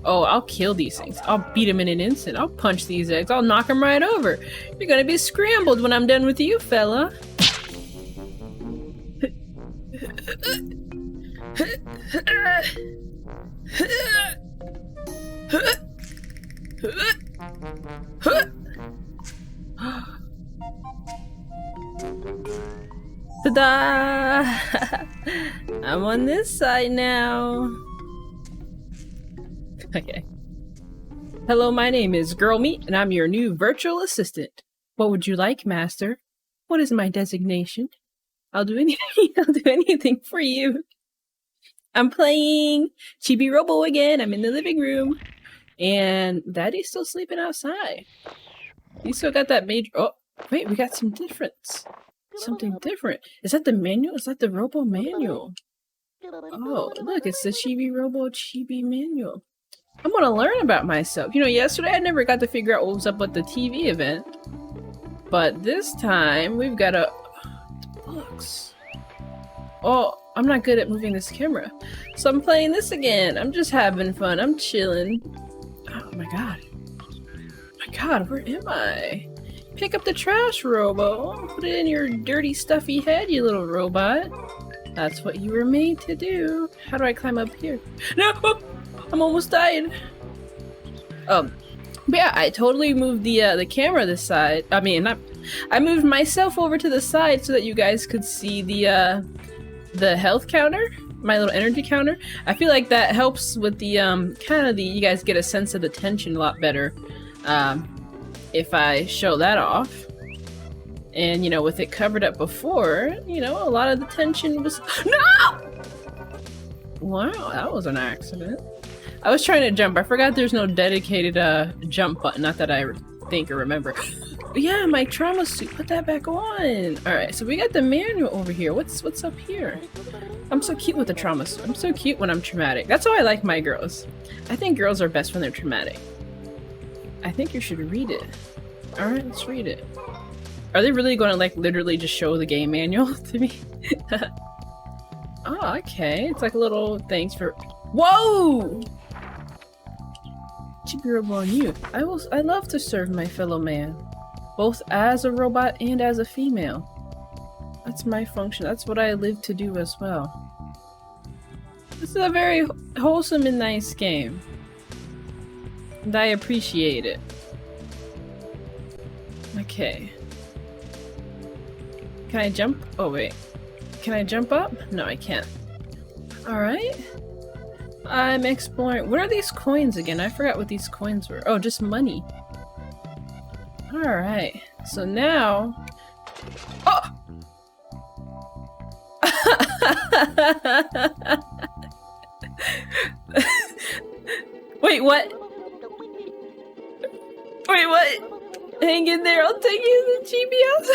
Oh, I'll kill these things. I'll beat them in an instant. I'll punch these eggs. I'll knock them right over. You're gonna be scrambled when I'm done with you, fella. Ta-da! I'm on this side now. Okay. Hello, my name is Girl Meat, and I'm your new virtual assistant. What would you like, master? What is my designation? I'll do anything. I'll do anything for you. I'm playing Chibi-robo again. I'm in the living room, and Daddy's still sleeping outside. He still got that major. Oh, wait, we got some difference. Something different. Is that the manual? Is that the robo manual? Oh, look, it's the Chibi-robo Chibi manual. I'm gonna learn about myself. You know, yesterday I never got to figure out what was up with the TV event. But this time, we've got a... books. Oh, I'm not good at moving this camera. So I'm playing this again. I'm just having fun. I'm chilling. Oh my god. My god, where am I? Pick up the trash, Robo. Put it in your dirty, stuffy head, you little robot. That's what you were made to do. How do I climb up here? No! Oh, I'm almost dying. But yeah, I totally moved the camera this side. I mean, I moved myself over to the side so that you guys could see the health counter, my little energy counter. I feel like that helps with the you guys get a sense of the tension a lot better if I show that off. And you know, with it covered up before, you know, a lot of the tension was— No! Wow, that was an accident. I was trying to jump. I forgot there's no dedicated jump button. Not that I think or remember. But yeah, my trauma suit. Put that back on. All right, so we got the manual over here. What's up here? I'm so cute with the trauma suit. I'm so cute when I'm traumatic. That's why I like my girls. I think girls are best when they're traumatic. I think you should read it. All right, let's read it. Are they really going to like literally just show the game manual to me? Oh, okay. It's like a little things for— Whoa! Chibi-robo on you. I love to serve my fellow man, both as a robot and as a female. That's my function. That's what I live to do as well. This is a very wholesome and nice game, and I appreciate it. Okay. Can I jump? Oh wait. Can I jump up? No, I can't. Alright. I'm exploring. What are these coins again? I forgot what these coins were. Oh, just money. Alright. So now... Oh! Wait, what? Wait, what? Hang in there, I'll take you to the Chibi house.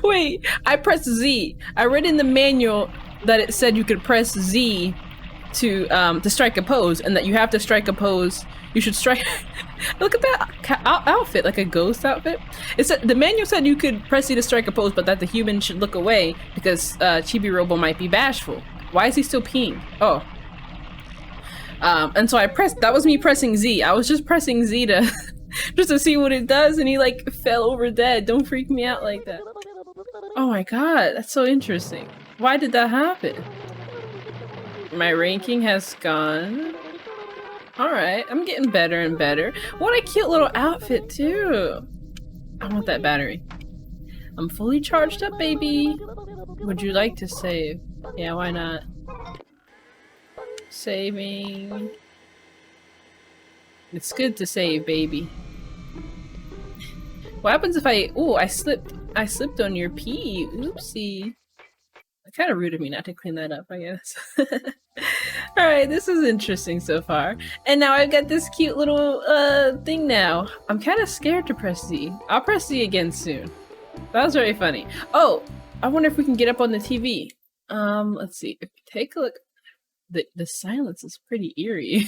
Wait, I pressed Z. I read in the manual that it said you could press Z to strike a pose, and that you have to strike a pose. You should strike. Look at that outfit, like a ghost outfit. It said the manual said you could press Z to strike a pose, but that the human should look away because Chibi-robo might be bashful. Why is he still peeing? Oh. And so I pressed. That was me pressing Z. I was just pressing Z to just to see what it does, and he like fell over dead. Don't freak me out like that. Oh my god, that's so interesting. Why did that happen? My ranking has gone. Alright, I'm getting better and better. What a cute little outfit too. I want that battery. I'm fully charged up, baby. Would you like to save? Yeah, why not? Saving. It's good to save, baby. What happens if I— ooh, I slipped on your pee. Oopsie. Kind of rude of me not to clean that up, I guess. Alright, this is interesting so far. And now I've got this cute little thing now. I'm kind of scared to press Z. I'll press Z again soon. That was very funny. Oh, I wonder if we can get up on the TV. Let's see. If you take a look, the silence is pretty eerie.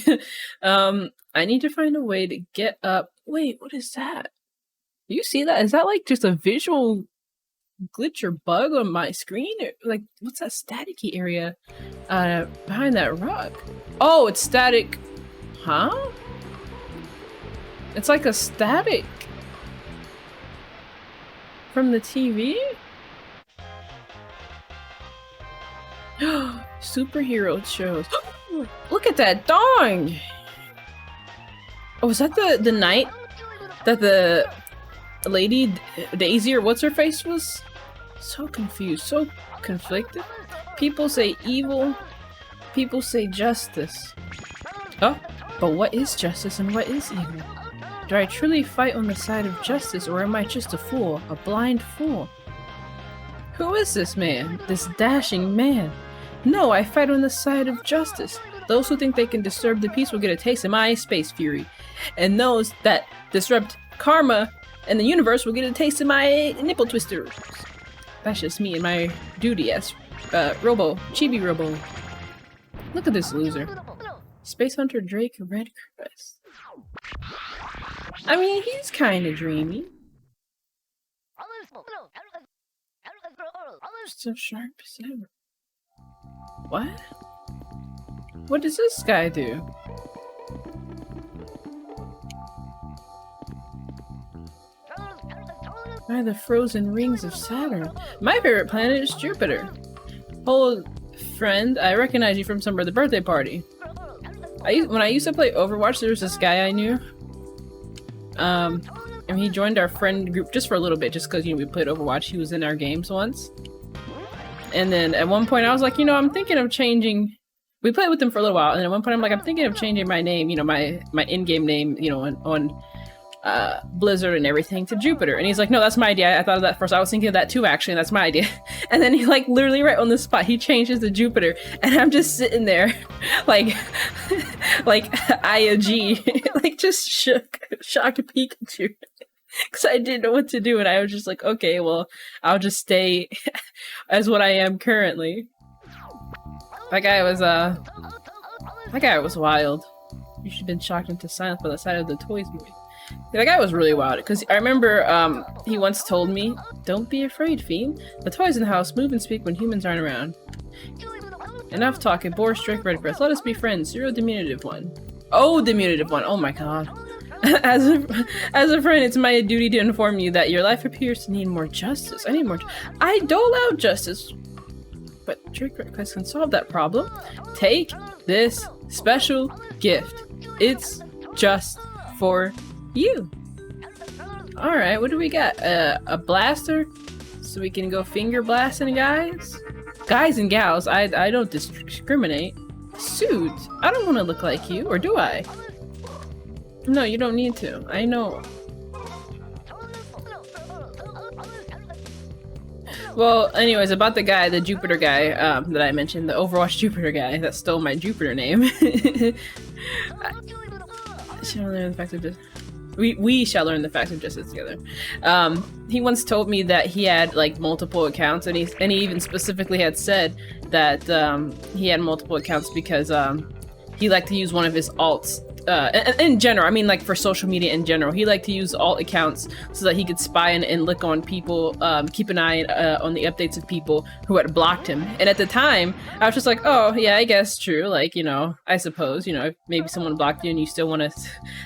I need to find a way to get up. Wait, what is that? Do you see that? Is that like just a visual glitch or bug on my screen? Like, what's that staticky area behind that rock? Oh, it's static. Huh? It's like a static from the TV? Superhero shows. Look at that dong! Oh, was that the night that the lady Daisy or what's her face was? So confused, so conflicted. People say evil, people say justice. Oh, but what is justice and what is evil? Do I truly fight on the side of justice, or am I just a fool, a blind fool? Who is this man? This dashing man? No, I fight on the side of justice. Those who think they can disturb the peace will get a taste of my space fury. And those that disrupt karma and the universe will get a taste of my nipple twisters. That's just me and my duty as Robo, Chibi-robo. Look at this loser. Space Hunter Drake Redcrest. I mean, he's kind of dreamy. So sharp as ever. What? What does this guy do? By the frozen rings of Saturn. My favorite planet is Jupiter. Old friend, I recognize you from some other birthday party. When I used to play Overwatch, there was this guy I knew. And he joined our friend group just for a little bit, just because, you know, we played Overwatch. He was in our games once. And then at one point I was like, you know, I'm thinking of changing. We played with him for a little while, and at one point I'm like, I'm thinking of changing my name, you know, my in-game name, you know, on Blizzard and everything to Jupiter. And he's like, no, that's my idea. I thought of that first. I was thinking of that too, actually, and that's my idea. And then he, like, literally right on the spot, he changes to Jupiter, and I'm just sitting there, like, like IOG, like just shocked Pikachu. Because I didn't know what to do, and I was just like, okay, well, I'll just stay as what I am currently. That guy was wild. You should have been shocked into silence by the side of the toys movie. That guy was really wild, because I remember he once told me, don't be afraid, fiend. The toys in the house move and speak when humans aren't around. Enough talking, Boris Drake Redbreath. Let us be friends. You're a diminutive one. Oh, diminutive one. Oh my god. As a friend, it's my duty to inform you that your life appears to need more justice. I need more. I dole out justice. But Drake Redcrest can solve that problem. Take this special gift. It's just for you. Alright, what do we got? A blaster? So we can go finger blasting guys? Guys and gals, I don't discriminate. Suit? I don't want to look like you, or do I? No, you don't need to. I know. Well, anyways, about the guy, the Jupiter guy that I mentioned, the Overwatch Jupiter guy that stole my Jupiter name. Shall learn the facts of justice. We shall learn the facts of justice together. He once told me that he had like multiple accounts, and he even specifically had said that he had multiple accounts because he liked to use one of his alts. In general, I mean, like for social media in general, he liked to use alt accounts so that he could spy and look on people, keep an eye on the updates of people who had blocked him. And at the time, I was just like, oh, yeah, I guess true. Like, you know, I suppose, you know, if maybe someone blocked you and you still want to,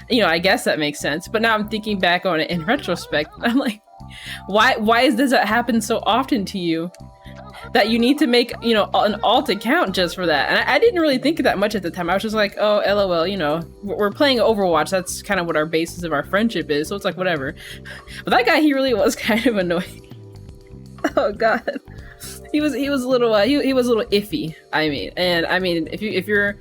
you know, I guess that makes sense. But now I'm thinking back on it in retrospect. I'm like, why does that happen so often to you? That you need to make, you know, an alt account just for that. And I didn't really think of that much at the time. I was just like, oh, LOL, you know, we're playing Overwatch. That's kind of what our basis of our friendship is. So it's like, whatever. But that guy, he really was kind of annoying. Oh God, he was a little he was a little iffy. I mean, and I mean, if you're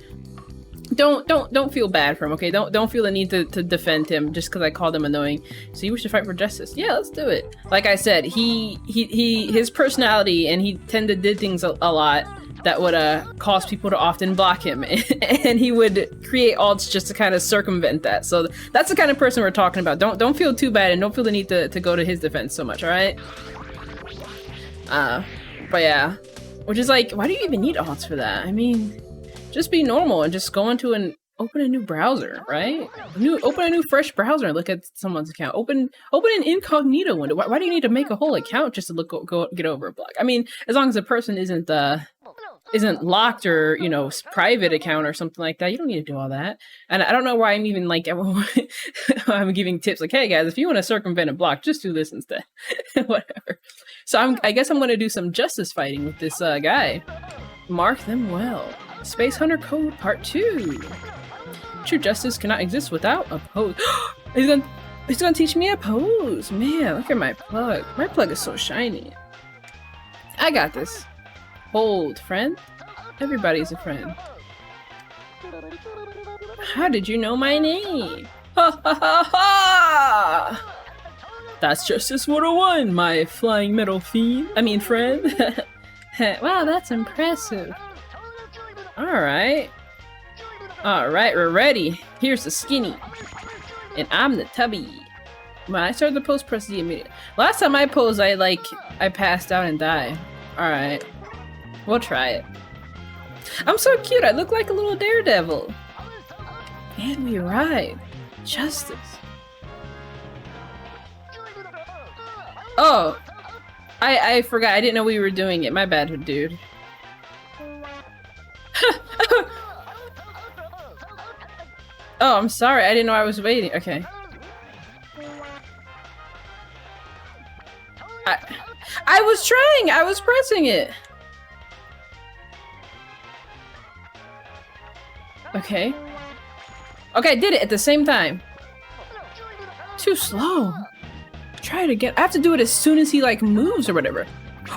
don't feel bad for him, okay? Don't feel the need to defend him just because I called him annoying. So you wish to fight for justice? Yeah, let's do it. Like I said, his personality, and he did things a lot that would cause people to often block him, and he would create alts just to kind of circumvent that. So that's the kind of person we're talking about. Don't feel too bad, and don't feel the need to go to his defense so much. All right. But yeah, which is like, why do you even need alts for that? I mean, just be normal and just go into Open a new browser, right? Open a new fresh browser and look at someone's account. Open an incognito window. Why do you need to make a whole account just to get over a block? I mean, as long as the person isn't locked or, you know, private account or something like that, you don't need to do all that. And I don't know why I'm even like I'm giving tips like, hey guys, if you want to circumvent a block, just do this instead. Whatever. So I guess I'm going to do some justice fighting with this guy. Mark them well. Space Hunter Code Part 2. True justice cannot exist without a pose. He's gonna teach me a pose. Man, look at my plug. My plug is so shiny. I got this. Hold, friend. Everybody's a friend. How did you know my name? Ha ha ha ha! That's Justice 101, my flying metal fiend. I mean, friend. Wow, that's impressive. Alright. Alright, we're ready. Here's the skinny. And I'm the tubby. When I started the pose, press the immediate. Last time I posed, I passed out and died. Alright. We'll try it. I'm so cute, I look like a little daredevil. And we arrived. Justice. Oh. I forgot, I didn't know we were doing it. My bad, dude. Oh, I'm sorry. I didn't know I was waiting. Okay. I was trying! I was pressing it! Okay. Okay, I did it at the same time. Too slow. Try it again. I have to do it as soon as he, like, moves or whatever.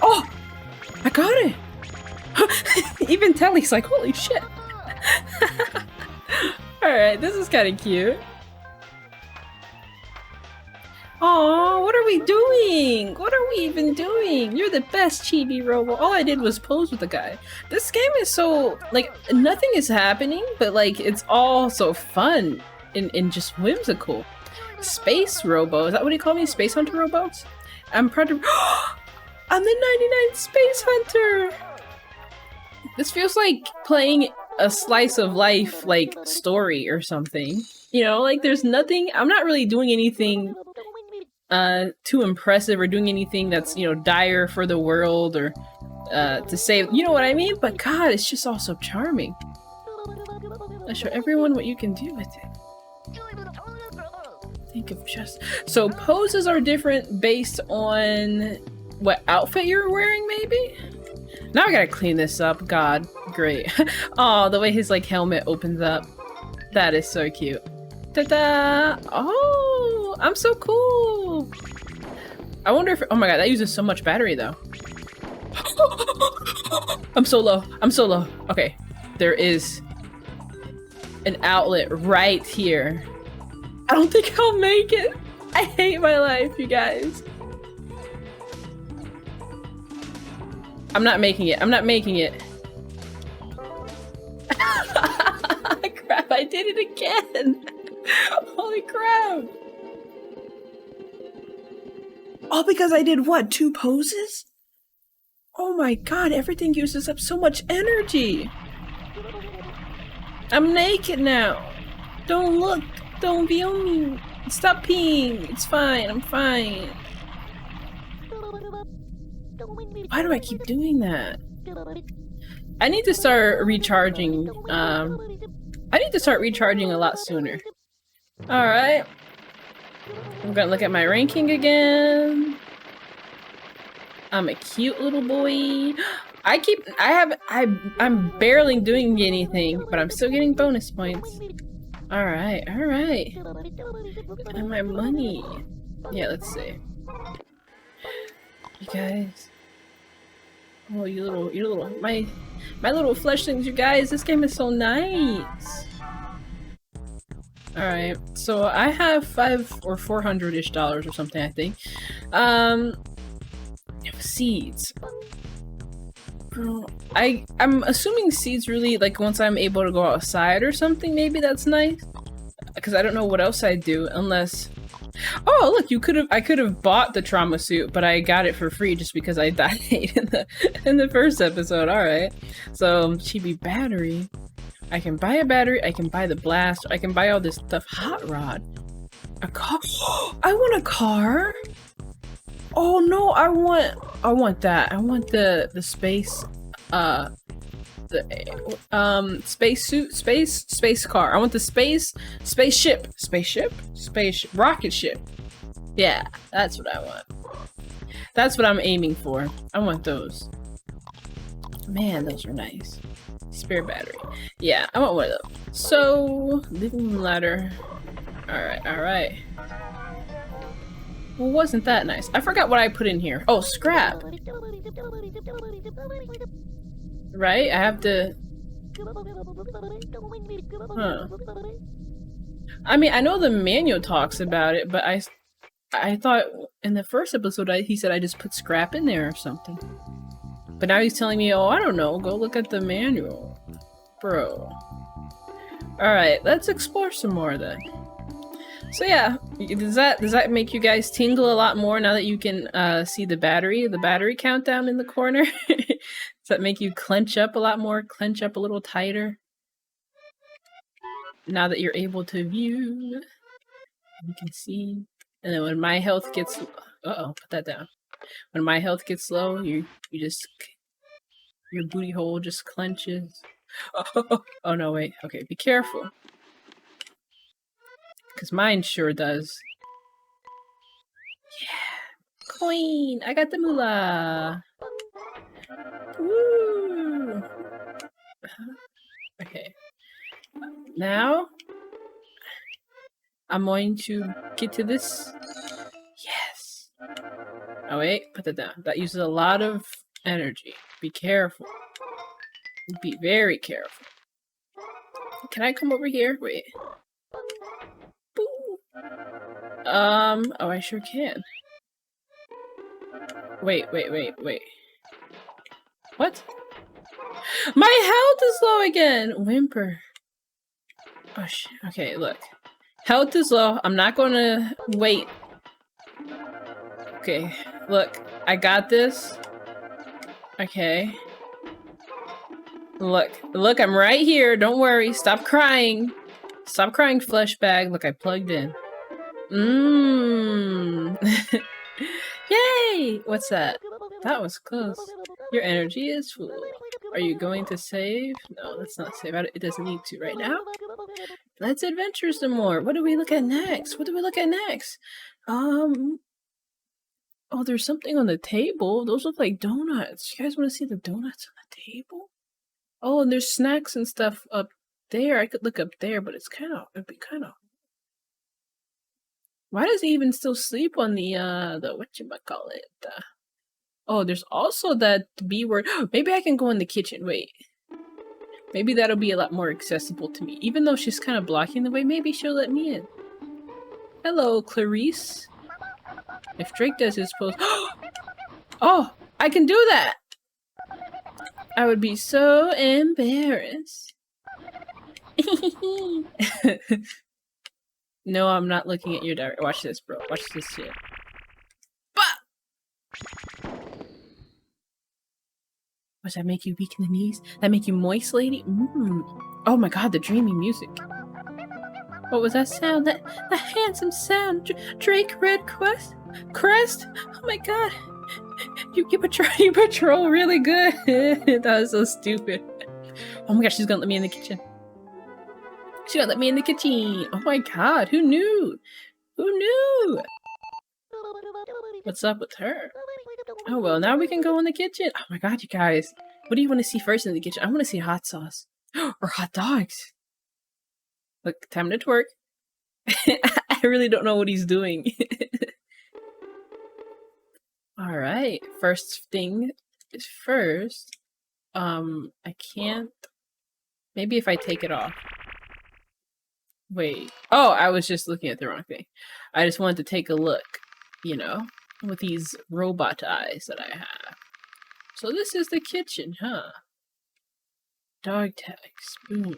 Oh! I got it! Even Telly's like, holy shit! Alright, this is kind of cute. Aw, what are we doing? What are we even doing? You're the best, Chibi-robo. All I did was pose with the guy. This game is so, like, nothing is happening, but, like, it's all so fun and just whimsical. Space Robo. Is that what he called me? Space Hunter Robots? I'm proud to- I'm the 99 Space Hunter! This feels like playing a slice of life, like, story or something. You know, like, there's nothing- I'm not really doing anything too impressive or doing anything that's, you know, dire for the world or to save, you know what I mean? But God, it's just all so charming. I'll show everyone what you can do with it. Think of just- So poses are different based on what outfit you're wearing, maybe? Now I gotta clean this up. God, great. Oh, the way his, like, helmet opens up. That is so cute. Ta-da! Oh, I'm so cool! I wonder if- oh my god, that uses so much battery though. I'm so low. I'm so low. Okay, there is an outlet right here. I don't think I'll make it. I hate my life, you guys. I'm not making it. I'm not making it. Crap, I did it again. Holy crap. All because I did what? 2 poses? Oh my god, everything uses up so much energy. I'm naked now. Don't look. Don't be on me. Stop peeing. It's fine. I'm fine. Why do I keep doing that? I need to start recharging. I need to start recharging a lot sooner. Alright. I'm gonna look at my ranking again. I'm a cute little boy. I'm barely doing anything, but I'm still getting bonus points. Alright, alright. And my money. Yeah, let's see. You guys. Oh, you little, my little fleshlings, you guys. This game is so nice. Alright, so I have $500 or $400-ish or something, I think. Seeds. I'm assuming seeds really, like, once I'm able to go outside or something, maybe that's nice. Because I don't know what else I'd do, unless... Oh, look, I could have bought the trauma suit, but I got it for free just because I died in the first episode. Alright. So, Chibi battery. I can buy a battery, I can buy the blast, I can buy all this stuff. Hot rod. A car. I want a car. Oh no, I want that. I want the space space car. I want the spaceship rocket ship. Yeah, that's what I want. That's what I'm aiming for. I want those. Man, those are nice. Spare battery. Yeah, I want one of those. So, living room ladder. Alright, alright. Well, wasn't that nice? I forgot what I put in here. Oh, scrap! Right? I have to... Huh. I mean, I know the manual talks about it, but I thought in the first episode he said I just put scrap in there or something. But now he's telling me, oh, I don't know, go look at the manual. Bro. Alright, let's explore some more then. So yeah, does that make you guys tingle a lot more now that you can see the battery countdown in the corner? Does that make you clench up a lot more, clench up a little tighter? Now that you're able to view, you can see. And then when my health gets, put that down. When my health gets low, you just, your booty hole just clenches. Oh no, wait. Okay, be careful. Because mine sure does. Yeah! Coin! I got the moolah! Woo! Okay. Now, I'm going to get to this. Yes! Oh wait, put that down. That uses a lot of energy. Be careful. Be very careful. Can I come over here? Wait. Boo. Oh, I sure can. Wait. What? My health is low again! Whimper. Oh shit. Okay, look. Health is low. I'm not gonna wait. Okay, look. I got this. Okay. Look, I'm right here. Don't worry. Stop crying. Stop crying, flesh bag. Look, I plugged in. Yay! What's that? That was close. Your energy is full. Are you going to save? No, let's not save. It doesn't need to right now. Let's adventure some more. What do we look at next? Oh, there's something on the table. Those look like donuts. You guys want to see the donuts on the table? Oh, and there's snacks and stuff up there. I could look up there, but it'd be kind of... Why does he even still sleep on the whatchamacallit? Oh, there's also that B word. Maybe I can go in the kitchen. Wait. Maybe that'll be a lot more accessible to me. Even though she's kind of blocking the way, maybe she'll let me in. Hello, Clarice. If Drake does his pose... Oh, I can do that! I would be so embarrassed. No, I'm not looking at your diary. Watch this, bro. Watch this shit. Bah! Does that make you weak in the knees? That make you moist, lady? Oh my god, the dreamy music. What was that sound? That handsome sound. Drake Red Crest? Oh my god. You patrol really good. That was so stupid. Oh my gosh, she's gonna let me in the kitchen. She's gonna let me in the kitchen. Oh my god, who knew? Who knew? What's up with her? Oh well, now we can go in the kitchen. Oh my god, you guys. What do you want to see first in the kitchen? I want to see hot sauce. Or hot dogs. Look, time to twerk. I really don't know what he's doing. Alright, first thing is first. I can't... Maybe if I take it off. Wait. Oh, I was just looking at the wrong thing. I just wanted to take a look, you know, with these robot eyes that I have. So this is the kitchen, huh? Dog tag, spoon.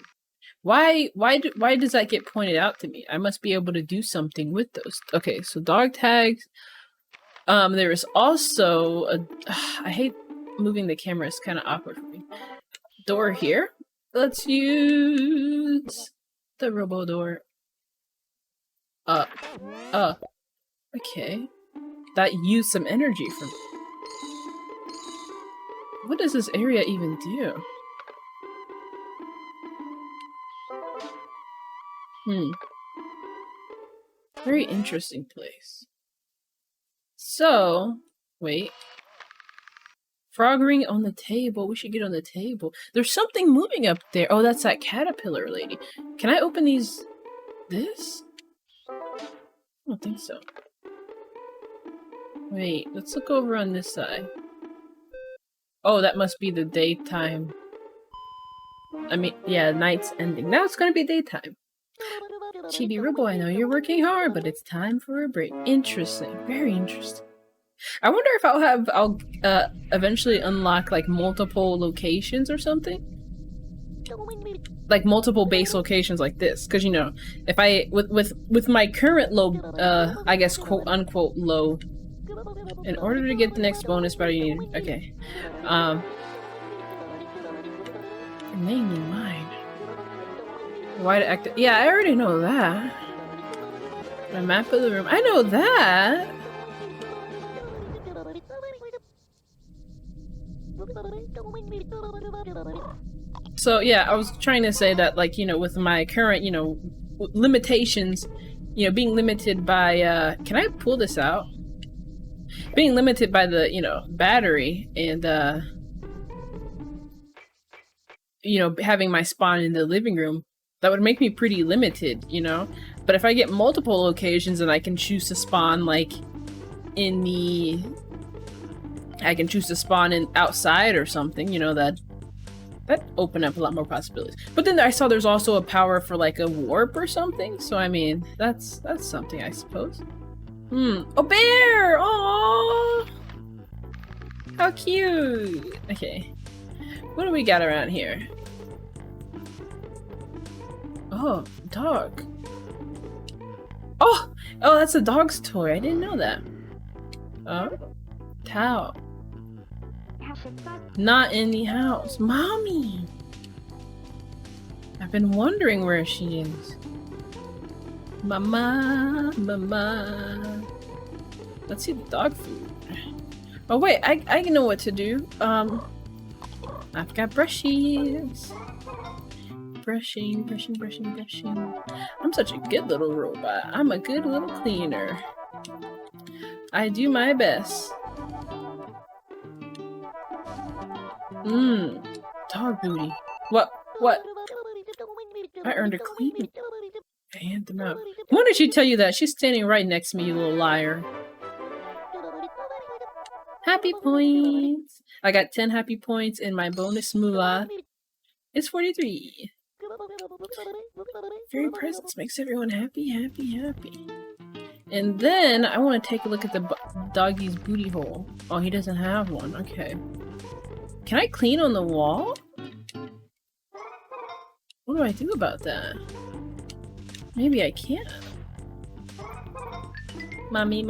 Why does that get pointed out to me? I must be able to do something with those. Okay, so dog tags. There is also a... I hate moving the camera. It's kind of awkward for me. Door here. Let's use the robo door. Okay. That used some energy from. What does this area even do? Very interesting place. So, wait. Frog ring on the table. We should get on the table. There's something moving up there. Oh, that's that caterpillar lady. Can I open these? This? I don't think so. Wait, let's look over on this side. Oh, that must be the daytime. I mean, yeah, night's ending. Now it's gonna be daytime. Chibi-robo, I know you're working hard, but it's time for a break. Interesting. Very interesting. I wonder if I'll eventually unlock like multiple locations or something? Like multiple base locations like this. Cause you know, if I with my current low I guess quote unquote low, in order to get the next bonus battle you need okay. Namely mine. Why to act yeah, I already know that. The map of the room. I know that! So yeah, I was trying to say that like, you know, with my current, you know, limitations, you know, being limited by can I pull this out? Being limited by the, you know, battery and you know, having my spawn in the living room, that would make me pretty limited, you know? But if I get multiple locations and I can choose to spawn like in the I can choose to spawn in outside or something, you know, that open up a lot more possibilities. But then I saw there's also a power for like a warp or something, so I mean, that's something I suppose. A bear! Aww! How cute! Okay. What do we got around here? Oh, dog. Oh! Oh, that's a dog's toy. I didn't know that. Oh. Towel. Not in the house. Mommy! I've been wondering where she is. Mama, mama. Let's see the dog food. Oh wait, I know what to do. I've got brushes. Brushing. I'm such a good little robot. I'm a good little cleaner. I do my best. Dog booty. What? I earned a cleaning. I hand them out. When did she tell you that? She's standing right next to me, you little liar. Happy points! I got 10 happy points and my bonus moolah is 43. Fairy presence makes everyone happy. And then I want to take a look at the doggy's booty hole. Oh, he doesn't have one. Okay. Can I clean on the wall? What do I do about that? Maybe I can't. Mommy.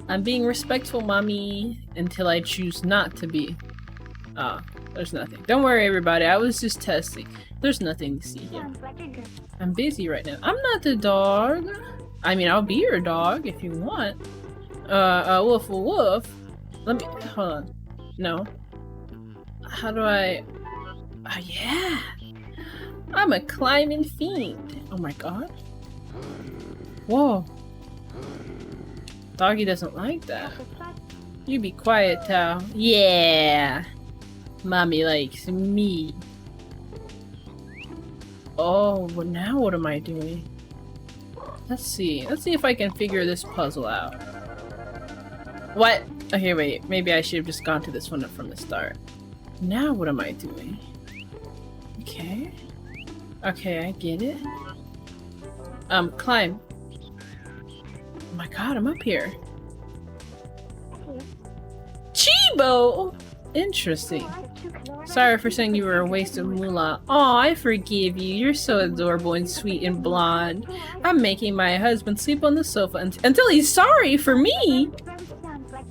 I'm being respectful, mommy, until I choose not to be. Ah, there's nothing. Don't worry, everybody. I was just testing. There's nothing to see here. I'm busy right now. I'm not the dog. I mean, I'll be your dog if you want. Woof. Let me, hold on. No. How do I, yeah. I'm a climbing fiend. Oh my god. Whoa. Doggy doesn't like that. You be quiet, Tao. Yeah. Mommy likes me. Oh, well now what am I doing? Let's see. Let's see if I can figure this puzzle out. What? Okay, wait. Maybe I should have just gone to this one from the start. Now what am I doing? Okay. Okay, I get it. Climb. Oh my god, I'm up here. Chibo! Interesting. Sorry for saying you were a waste of moolah. Aw, I forgive you. You're so adorable and sweet and blonde. I'm making my husband sleep on the sofa until he's sorry for me!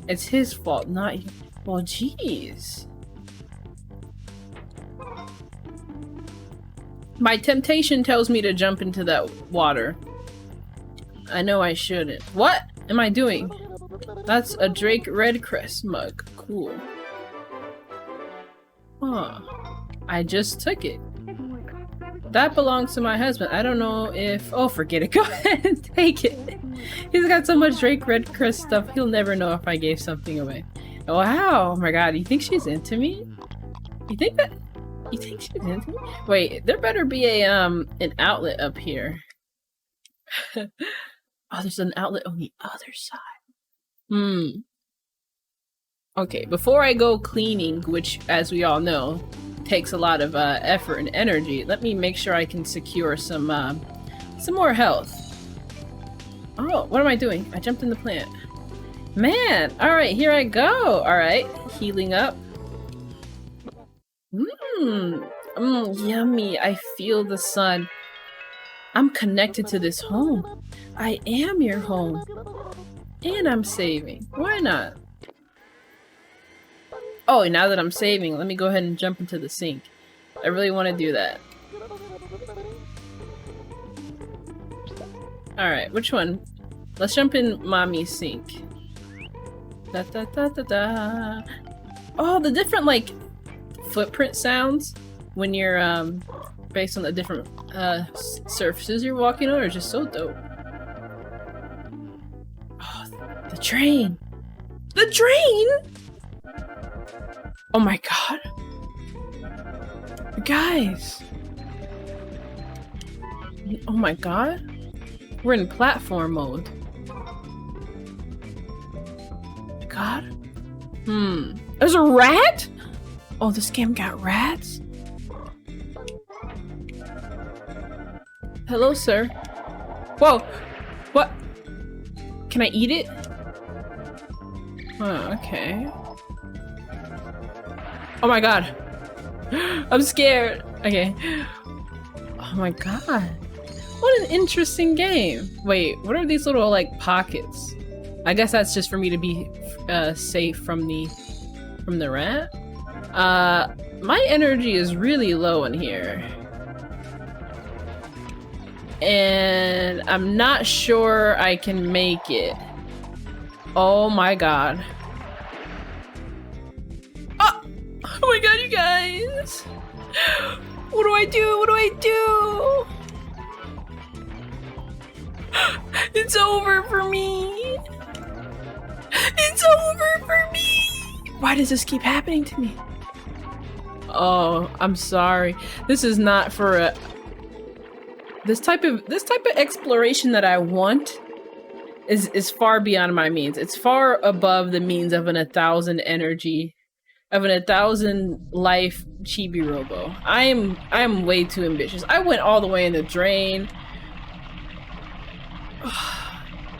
It's his fault, not you. Well, jeez. My temptation tells me to jump into that water. I know I shouldn't. What am I doing? That's a Drake Redcrest mug. Cool. Huh. I just took it. That belongs to my husband. I don't know if... Oh, forget it. Go ahead and take it. He's got so much Drake Redcrest stuff, he'll never know if I gave something away. Wow. Oh my god, you think she's into me? You think that... You think she's into me? Wait, there better be a, an outlet up here. Oh, there's an outlet on the other side. Okay, before I go cleaning, which, as we all know, takes a lot of effort and energy, let me make sure I can secure some more health. Oh, what am I doing? I jumped in the plant. Man, alright, here I go. Alright, healing up. Yummy. I feel the sun. I'm connected to this home. I am your home. And I'm saving. Why not? Oh, now that I'm saving, let me go ahead and jump into the sink. I really want to do that. Alright, which one? Let's jump in Mommy's sink. Da da da da da. Oh, the different, like, footprint sounds when you're, based on the different, surfaces you're walking on are just so dope. Oh, the train! The train?! Oh my god. Guys. Oh my god. We're in platform mode. God. There's a rat? Oh, this game got rats? Hello, sir. Whoa. What? Can I eat it? Oh, okay. Oh my god. I'm scared. Okay. Oh my god. What an interesting game. Wait, what are these little, like, pockets? I guess that's just for me to be safe from the rat. My energy is really low in here. And I'm not sure I can make it. Oh my god. Oh my god, you guys! What do I do? What do I do? It's over for me! It's over for me! Why does this keep happening to me? Oh, I'm sorry. This is not for a... This type of exploration that I want is far beyond my means. It's far above the means of an 1,000 energy, of an 1,000 life Chibi-robo. I am way too ambitious. I went all the way in the drain.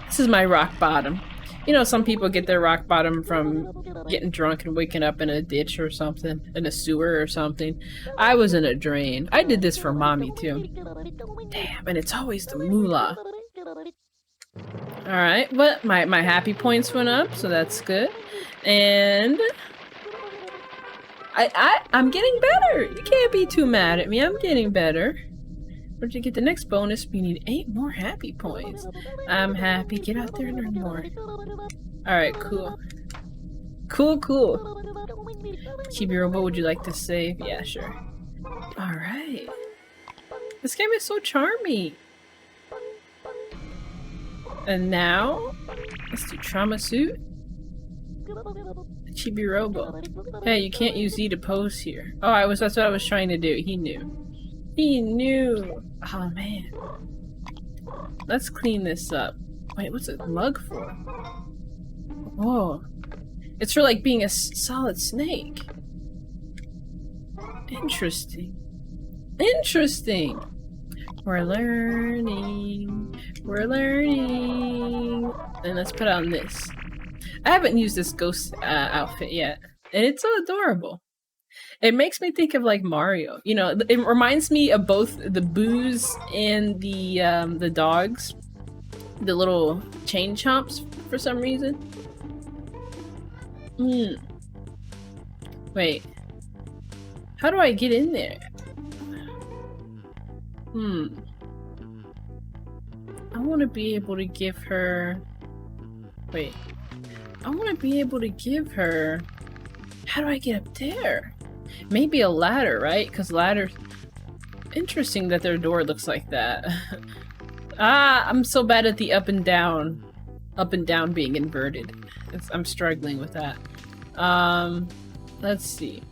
This is my rock bottom. You know, some people get their rock bottom from getting drunk and waking up in a ditch or something, in a sewer or something. I was in a drain. I did this for mommy too. Damn, and it's always the moolah. Alright, but my happy points went up, so that's good. And I'm getting better. You can't be too mad at me. I'm getting better. Where'd you get the next bonus? We need 8 more happy points. I'm happy. Get out there and learn more. Alright, cool. Cool. Chibi-robo, would you like to save? Yeah, sure. Alright. This game is so charming. And now, let's do trauma suit. Chibi-robo. Hey, you can't use Z to pose here. Oh, that's what I was trying to do. He knew. He knew. Oh man. Let's clean this up. Wait, what's a mug for? Whoa. It's for like being a solid snake. Interesting. Interesting. We're learning. We're learning. And let's put on this. I haven't used this ghost outfit yet. And it's so adorable. It makes me think of like Mario. You know, it reminds me of both the boos and the dogs. The little chain chomps for some reason. Wait. How do I get in there? I want to be able to give her... Wait. I want to be able to give her... How do I get up there? Maybe a ladder, right? Because ladder... Interesting that their door looks like that. Ah, I'm so bad at the up and down. Up and down being inverted. I'm struggling with that. Let's see.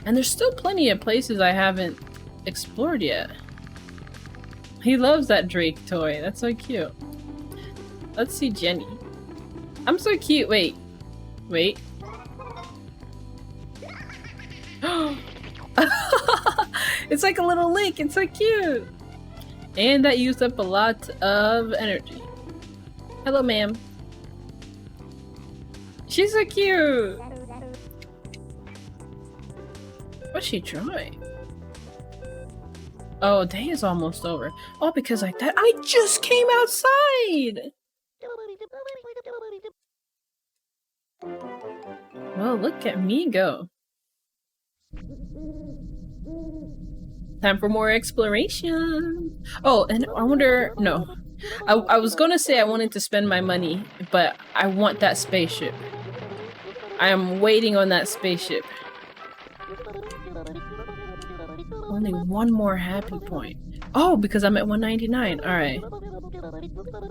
And there's still plenty of places I haven't explored yet. He loves that Drake toy. That's so cute. Let's see Jenny. I'm so cute. Wait. Wait. It's like a little link. It's so cute. And that used up a lot of energy. Hello, ma'am. She's so cute. What's she drawing? Oh, day is almost over. Oh, because like that, I just came outside! Well, look at me go. Time for more exploration. Oh, and I wonder... No. I was gonna say I wanted to spend my money, but I want that spaceship. I am waiting on that spaceship. Only one more happy point. Oh, because I'm at 199. Alright.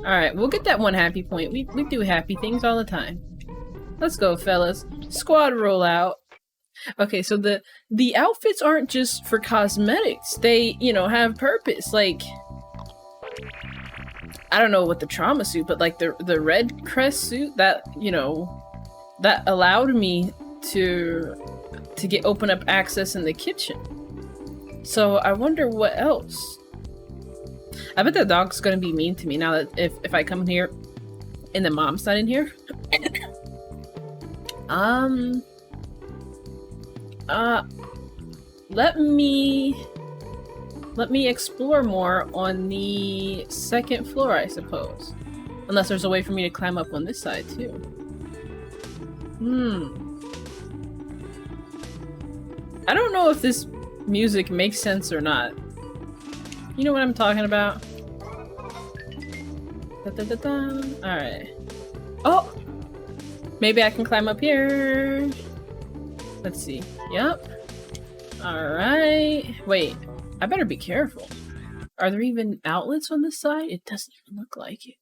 Alright, we'll get that one happy point. We do happy things all the time. Let's go, fellas. Squad roll out. Okay, so the outfits aren't just for cosmetics. They, you know, have purpose. Like, I don't know what the trauma suit, but like the red crest suit that, you know, that allowed me to get open up access in the kitchen. So I wonder what else. I bet the dog's gonna be mean to me now that if I come here and the mom's not in here. Let me explore more on the second floor, I suppose. Unless there's a way for me to climb up on this side too. I don't know if this music makes sense or not. You know what I'm talking about? Alright. Oh! Maybe I can climb up here. Let's see. Yep. Alright. Wait. I better be careful. Are there even outlets on this side? It doesn't even look like it.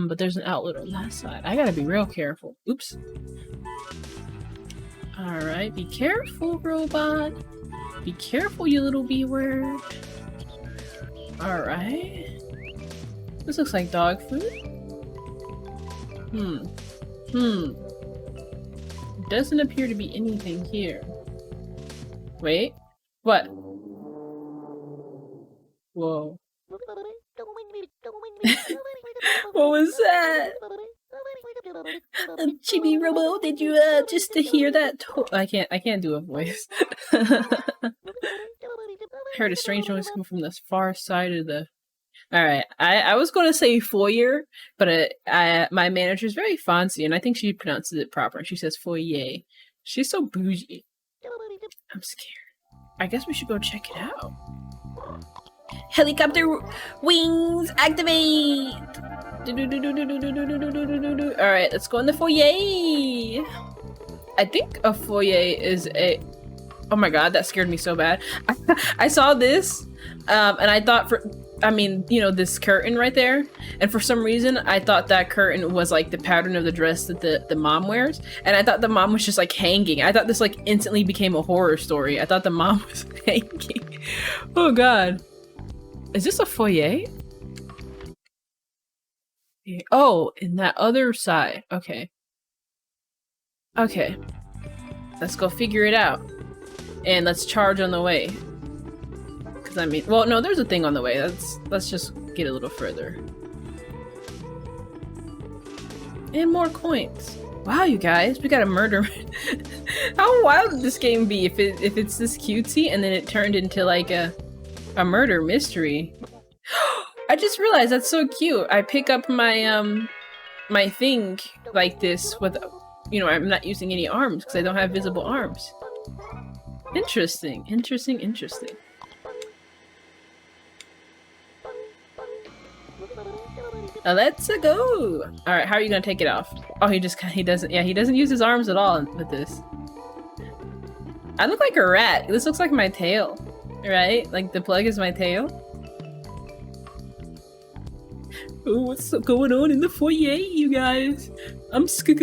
But there's an outlet on that side. I gotta be real careful. Oops. Alright, be careful, robot. Be careful, you little B word. Alright. This looks like dog food. Doesn't appear to be anything here. Wait. What? Whoa. What was that? Chibi-robo, did you just to hear that? I can't do a voice. Heard a strange noise coming from the far side of the... Alright, I was gonna say foyer, but my manager's very fancy, and I think she pronounces it proper. She says foyer. She's so bougie. I'm scared. I guess we should go check it out. Helicopter wings activate! Alright, let's go in the foyer! I think a foyer is a... Oh my god, that scared me so bad. I saw this, and I thought I mean, you know, this curtain right there, and for some reason I thought that curtain was like the pattern of the dress that the mom wears, and I thought the mom was just like hanging. I thought this like instantly became a horror story. I thought the mom was hanging. Oh god. Is this a foyer? Oh, in that other side. Okay. Okay. Let's go figure it out. And let's charge on the way. Because I mean, well, no, there's a thing on the way. Let's just get a little further. And more coins. Wow, you guys, we got a murder. How wild would this game be if it's this cutesy and then it turned into like a murder mystery? I just realized that's so cute. I pick up my my thing like this with, you know, I'm not using any arms because I don't have visible arms. Interesting, interesting, interesting. Let's go. All right, how are you gonna take it off? Oh, he doesn't. Yeah, he doesn't use his arms at all with this. I look like a rat. This looks like my tail, right? Like the plug is my tail. Oh, what's going on in the foyer, you guys? I'm scared.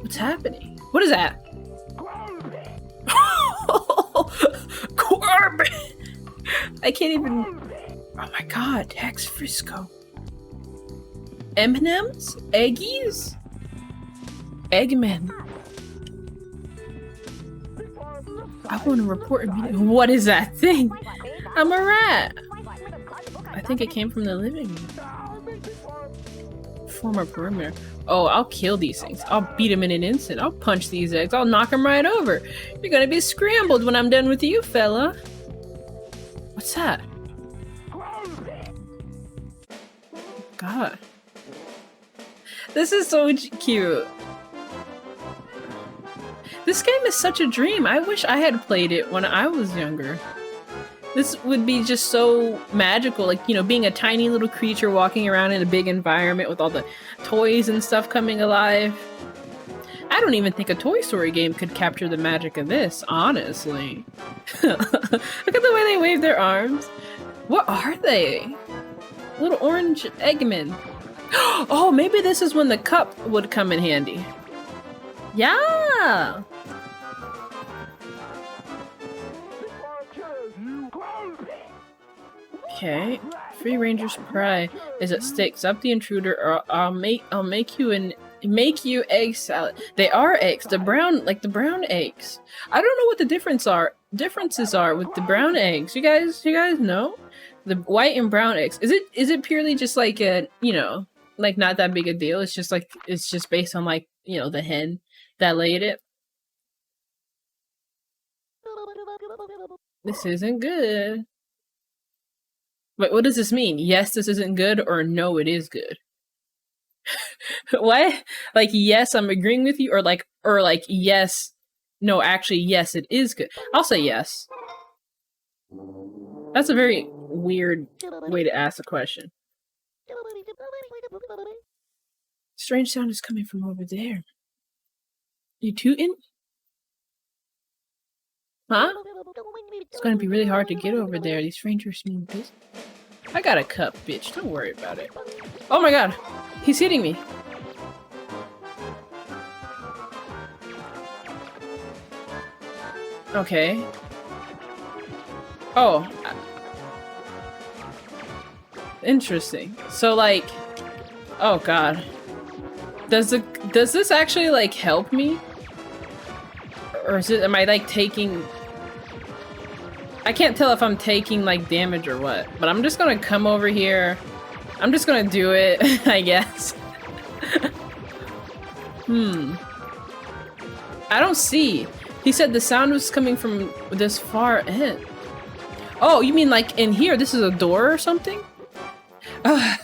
What's happening? What is that? Corbin! I can't even. Oh my god, Tex Frisco. M&M's? Eggies? Eggman. I want to report immediately. What is that thing? I'm a rat. I think it came from the living room. Former perimeter. Oh, I'll kill these things. I'll beat them in an instant. I'll punch these eggs. I'll knock them right over. You're gonna be scrambled when I'm done with you, fella. What's that? God. This is so cute. This game is such a dream. I wish I had played it when I was younger. This would be just so magical, like, you know, being a tiny little creature walking around in a big environment with all the toys and stuff coming alive. I don't even think a Toy Story game could capture the magic of this, honestly. Look at the way they wave their arms. What are they? Little orange Eggman. Oh, maybe this is when the cup would come in handy. Yeah! Okay. Free Ranger's pride is at stake. Stop the intruder, or I'll make you egg salad. They are eggs. The brown eggs. I don't know what the differences are with the brown eggs. You guys know? The white and brown eggs. Is it purely just like a, you know, like not that big a deal? It's just based on, like, you know, the hen that laid it. This isn't good. Wait, what does this mean? Yes, this isn't good, or no, it is good? What? Like, yes, I'm agreeing with you, or like, yes, no, actually, yes, it is good. I'll say yes. That's a very weird way to ask a question. Strange sound is coming from over there. You tootin'? Huh? It's gonna be really hard to get over there. These strangers mean this. I got a cup, bitch. Don't worry about it. Oh my god! He's hitting me! Okay. Oh. Interesting. So, like... Oh god. Does this actually, like, help me? Or am I, like, taking... I can't tell if I'm taking, like, damage or what. But I'm just gonna come over here. I'm just gonna do it, I guess. I don't see. He said the sound was coming from this far end. Oh, you mean like in here? This is a door or something? Oh,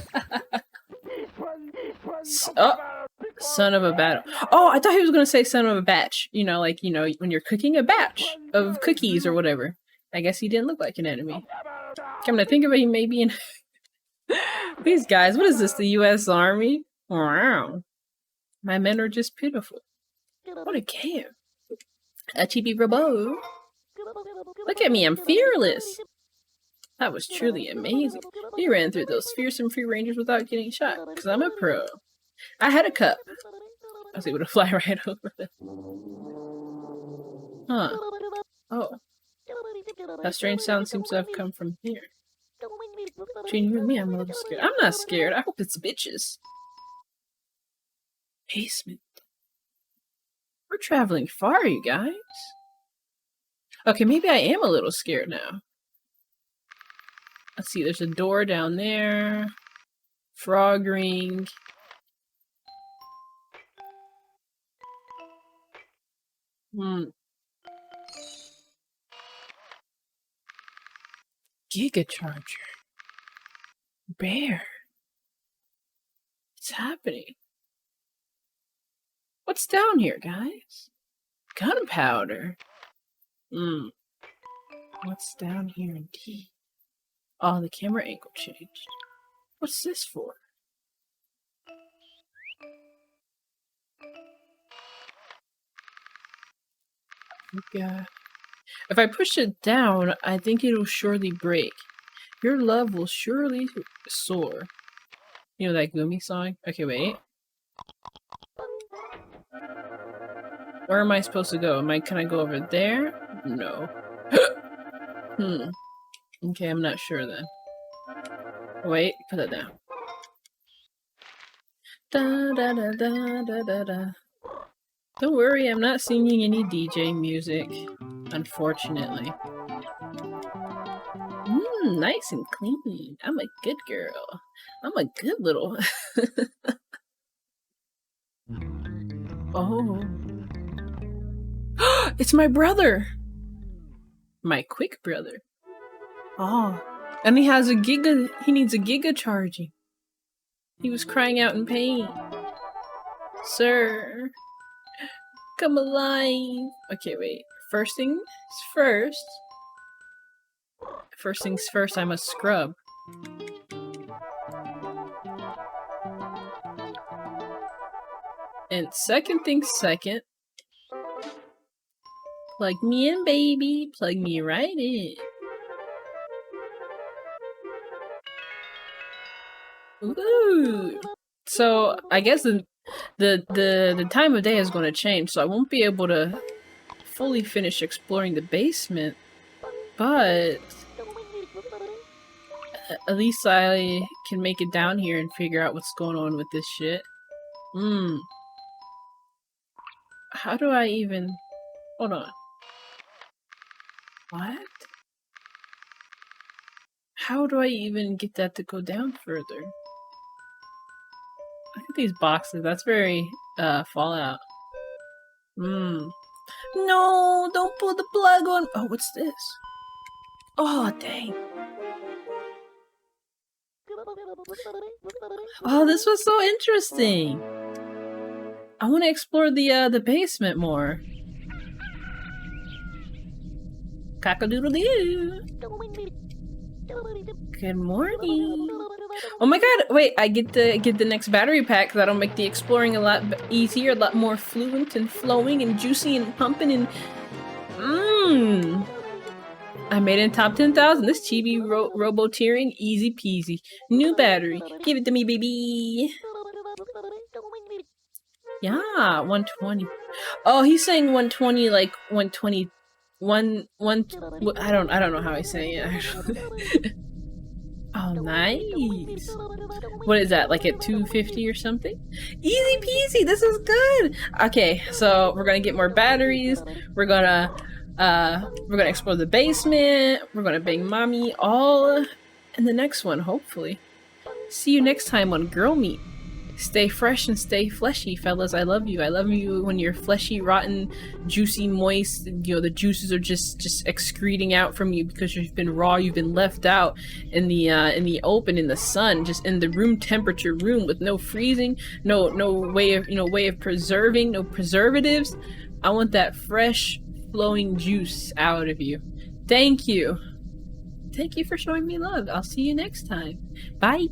son of a battle. Oh, I thought he was gonna say son of a batch. You know, like, you know, when you're cooking a batch of cookies or whatever. I guess he didn't look like an enemy. Come to think of it, he may be in... These guys, what is this, the US Army? Wow. My men are just pitiful. What a camp. A Chibi-robo. Look at me, I'm fearless. That was truly amazing. You ran through those fearsome free rangers without getting shot, because I'm a pro. I had a cup. I was able to fly right over them. Huh. Oh. That strange sound seems to have come from here. Between you and me, I'm a little scared. I'm not scared. I hope it's bitches. Basement. We're traveling far, you guys. Okay, maybe I am a little scared now. Let's see, there's a door down there. Frog ring. Giga Charger. Bear. What's happening? What's down here, guys? Gunpowder. What's down here indeed? Oh, the camera angle changed. What's this for? Yeah. If I push it down, I think it'll surely break. Your love will surely soar. You know that gloomy song? Okay, wait. Where am I supposed to go? Can I go over there? No. Okay, I'm not sure then. Wait, put it down. Da da da da da da da. Don't worry, I'm not singing any DJ music, unfortunately. Nice and clean. I'm a good girl. I'm a good little. Oh. It's my brother! My quick brother. Oh. And he has he needs a giga charging. He was crying out in pain. Sir. Come alive. Okay, wait. First things first. First things first, I must scrub. And second things second. Plug me in, baby. Plug me right in. Ooh. So I guess the time of day is going to change, so I won't be able to fully finish exploring the basement, but at least I can make it down here and figure out what's going on with this shit. How do I even... Hold on. What? How do I even get that to go down further? Look at these boxes. That's very, Fallout. No! Don't pull the plug on- Oh, what's this? Oh, dang. Oh, this was so interesting! I want to explore the basement more. Cock-a-doodle-doo! Good morning! Oh my god, wait, I get the next battery pack. That'll make the exploring a lot easier, a lot more fluent and flowing and juicy and pumping and... I made it in top 10,000. This Chibi-robo tearing, easy peasy. New battery. Give it to me, baby! Yeah, 120. Oh, he's saying 120 like 120... I don't know how he's saying it, actually. Oh, nice. What is that, like at 250 or something? Easy peasy, this is good! Okay, so we're gonna get more batteries, we're gonna explore the basement, we're gonna bang mommy, all in the next one, hopefully. See you next time on Girl Meat. Stay fresh and stay fleshy, fellas. I love you. I love you when you're fleshy, rotten, juicy, moist. You know, the juices are just excreting out from you because you've been raw. You've been left out in the open, in the sun, just in the room temperature room with no freezing, no way of preserving, no preservatives. I want that fresh, flowing juice out of you. Thank you. Thank you for showing me love. I'll see you next time. Bye.